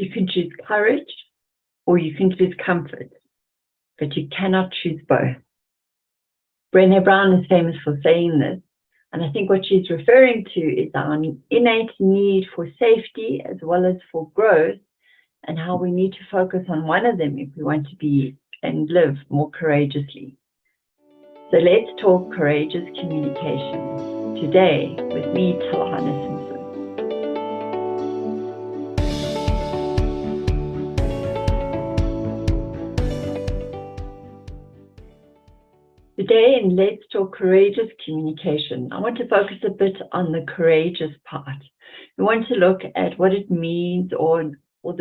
You can choose courage or you can choose comfort, but you cannot choose both. Brené Brown is famous for saying this, and I think what she's referring to is our innate need for safety as well as for growth, and how we need to focus on one of them if we want to be and live more courageously. So let's talk courageous communication today with me, Telana Simpson. Today in Let's Talk Courageous Communication, I want to focus a bit on the courageous part. We want to look at what it means one of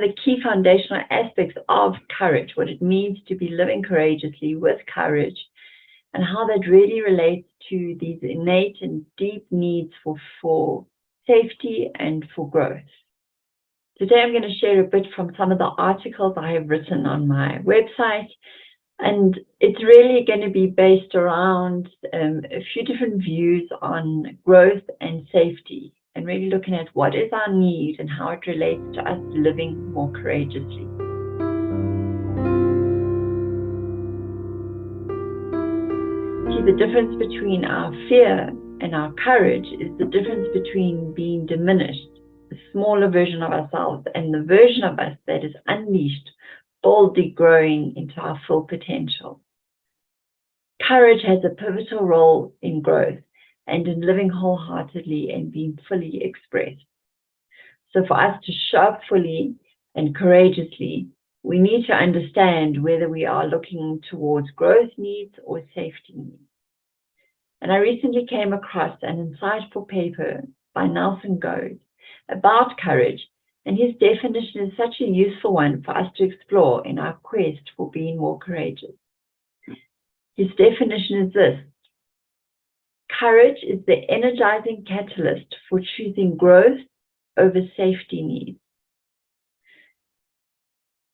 the key foundational aspects of courage, what it means to be living courageously with courage, and how that really relates to these innate and deep needs for safety and for growth. Today I'm going to share a bit from some of the articles I have written on my website. And it's really going to be based around a few different views on growth and safety, and really looking at what is our need and how it relates to us living more courageously. See, the difference between our fear and our courage is the difference between being diminished, the smaller version of ourselves, and the version of us that is unleashed, boldly growing into our full potential. Courage has a pivotal role in growth and in living wholeheartedly and being fully expressed. So for us to show up fully and courageously, we need to understand whether we are looking towards growth needs or safety needs. And I recently came across an insightful paper by Nelson Goud about courage, and his definition is such a useful one for us to explore in our quest for being more courageous. His definition is this: courage is the energizing catalyst for choosing growth over safety needs.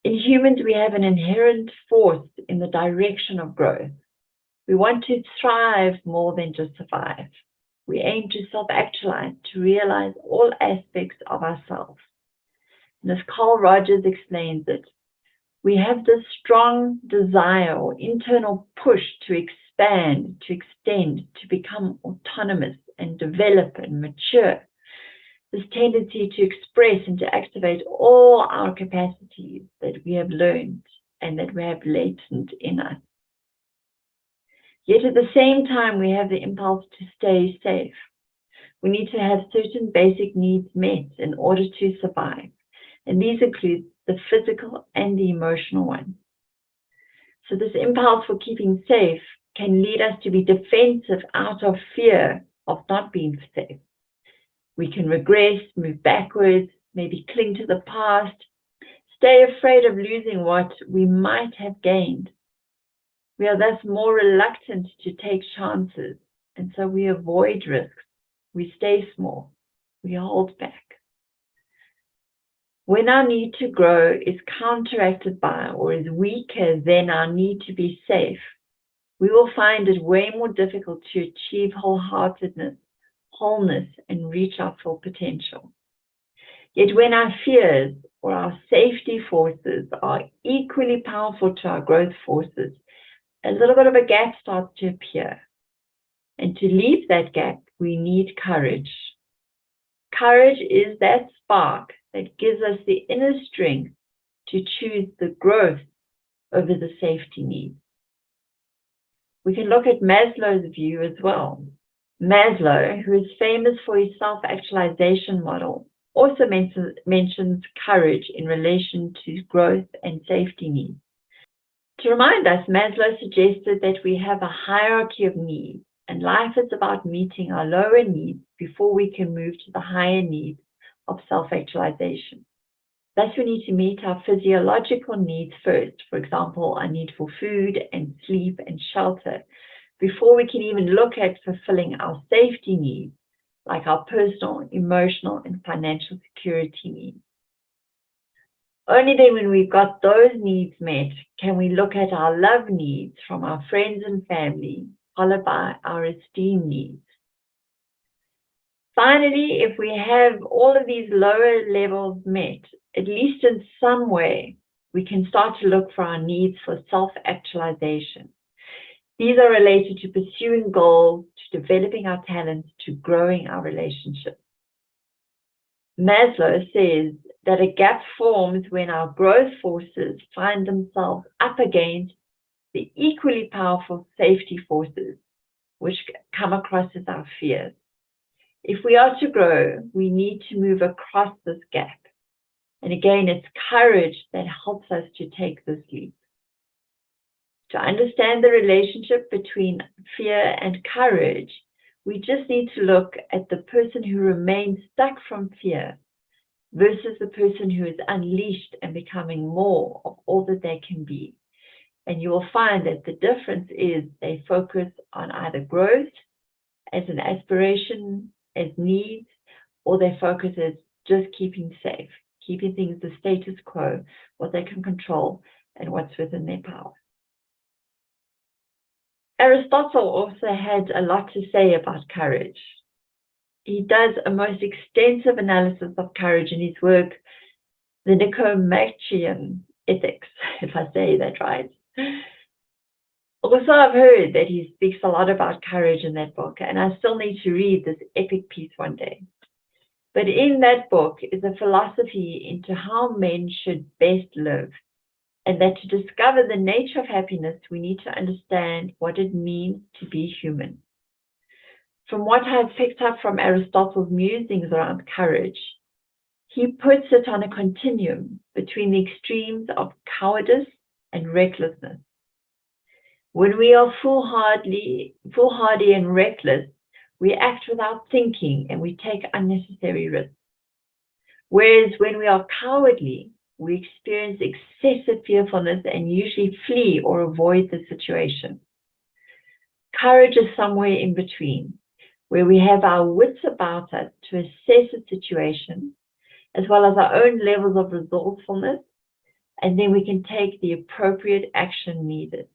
In humans, we have an inherent force in the direction of growth. We want to thrive more than just survive. We aim to self-actualize, to realize all aspects of ourselves. And as Carl Rogers explains it, we have this strong desire or internal push to expand, to extend, to become autonomous and develop and mature. This tendency to express and to activate all our capacities that we have learned and that we have latent in us. Yet at the same time, we have the impulse to stay safe. We need to have certain basic needs met in order to survive. And these include the physical and the emotional ones. So this impulse for keeping safe can lead us to be defensive out of fear of not being safe. We can regress, move backwards, maybe cling to the past, stay afraid of losing what we might have gained. We are thus more reluctant to take chances, and so we avoid risks. We stay small. We hold back. When our need to grow is counteracted by or is weaker than our need to be safe, we will find it way more difficult to achieve wholeheartedness, wholeness, and reach our full potential. Yet when our fears or our safety forces are equally powerful to our growth forces, a little bit of a gap starts to appear. And to leave that gap, we need courage. Courage is that spark that gives us the inner strength to choose the growth over the safety needs. We can look at Maslow's view as well. Maslow, who is famous for his self-actualization model, also mentions courage in relation to growth and safety needs. To remind us, Maslow suggested that we have a hierarchy of needs, and life is about meeting our lower needs before we can move to the higher needs of self-actualization. Thus, we need to meet our physiological needs first, for example, our need for food and sleep and shelter, before we can even look at fulfilling our safety needs, like our personal, emotional, and financial security needs. Only then, when we've got those needs met, can we look at our love needs from our friends and family, followed by our esteem needs. Finally, if we have all of these lower levels met, at least in some way, we can start to look for our needs for self-actualization. These are related to pursuing goals, to developing our talents, to growing our relationships. Maslow says that a gap forms when our growth forces find themselves up against the equally powerful safety forces, which come across as our fears. If we are to grow, we need to move across this gap. And again, it's courage that helps us to take this leap. To understand the relationship between fear and courage, we just need to look at the person who remains stuck from fear versus the person who is unleashed and becoming more of all that they can be. And you will find that the difference is they focus on either growth as an aspiration, as needs, or they focus as just keeping safe, keeping things the status quo, what they can control, and what's within their power. Aristotle also had a lot to say about courage. He does a most extensive analysis of courage in his work, the Nicomachean Ethics, if I say that right. Also, I've heard that he speaks a lot about courage in that book, and I still need to read this epic piece one day. But in that book is a philosophy into how men should best live, and that to discover the nature of happiness, we need to understand what it means to be human. From what I've picked up from Aristotle's musings around courage, he puts it on a continuum between the extremes of cowardice and recklessness. When we are foolhardy and reckless, we act without thinking and we take unnecessary risks. Whereas when we are cowardly, we experience excessive fearfulness and usually flee or avoid the situation. Courage is somewhere in between, where we have our wits about us to assess a situation, as well as our own levels of resourcefulness, and then we can take the appropriate action needed.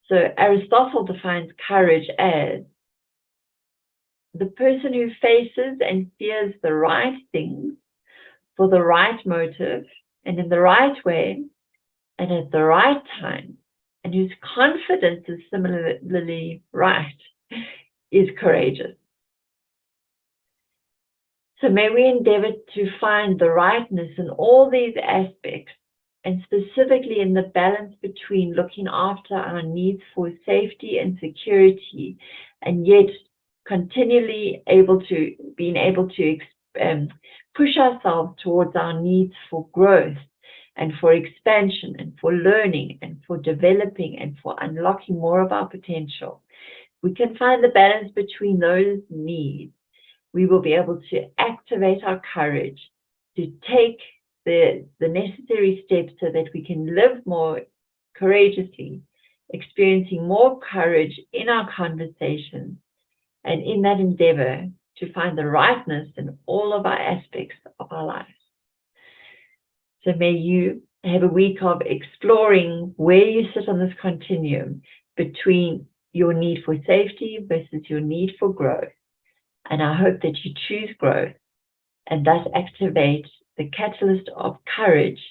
So Aristotle defines courage as the person who faces and fears the right things for the right motive and in the right way and at the right time, and whose confidence is similarly right, is courageous. So may we endeavor to find the rightness in all these aspects, and specifically in the balance between looking after our needs for safety and security, and yet continually being able to push ourselves towards our needs for growth and for expansion and for learning and for developing and for unlocking more of our potential. We can find the balance between those needs. We will be able to activate our courage to take the necessary steps so that we can live more courageously, experiencing more courage in our conversations, and in that endeavor to find the rightness in all of our aspects of our lives. So may you have a week of exploring where you sit on this continuum between your need for safety versus your need for growth. And I hope that you choose growth and thus activate the catalyst of courage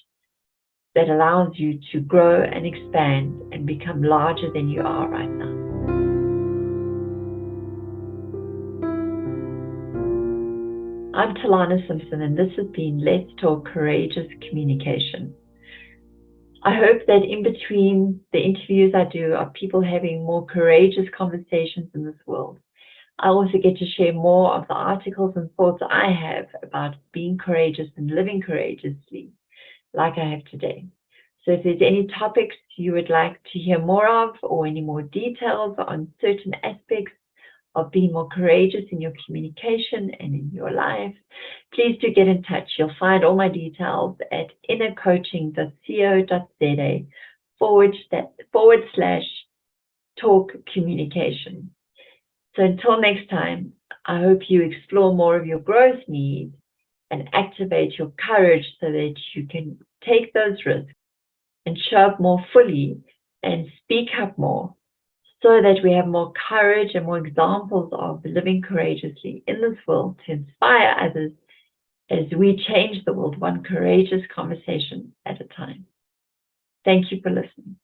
that allows you to grow and expand and become larger than you are right now. I'm Telana Simpson, and this has been Let's Talk Courageous Communication. I hope that in between the interviews I do of people having more courageous conversations in this world, I also get to share more of the articles and thoughts I have about being courageous and living courageously, like I have today. So if there's any topics you would like to hear more of, or any more details on certain aspects of being more courageous in your communication and in your life, please do get in touch. You'll find all my details at innercoaching.co.za/talk communication. So until next time, I hope you explore more of your growth needs and activate your courage so that you can take those risks and show up more fully and speak up more, so that we have more courage and more examples of living courageously in this world to inspire others as we change the world one courageous conversation at a time. Thank you for listening.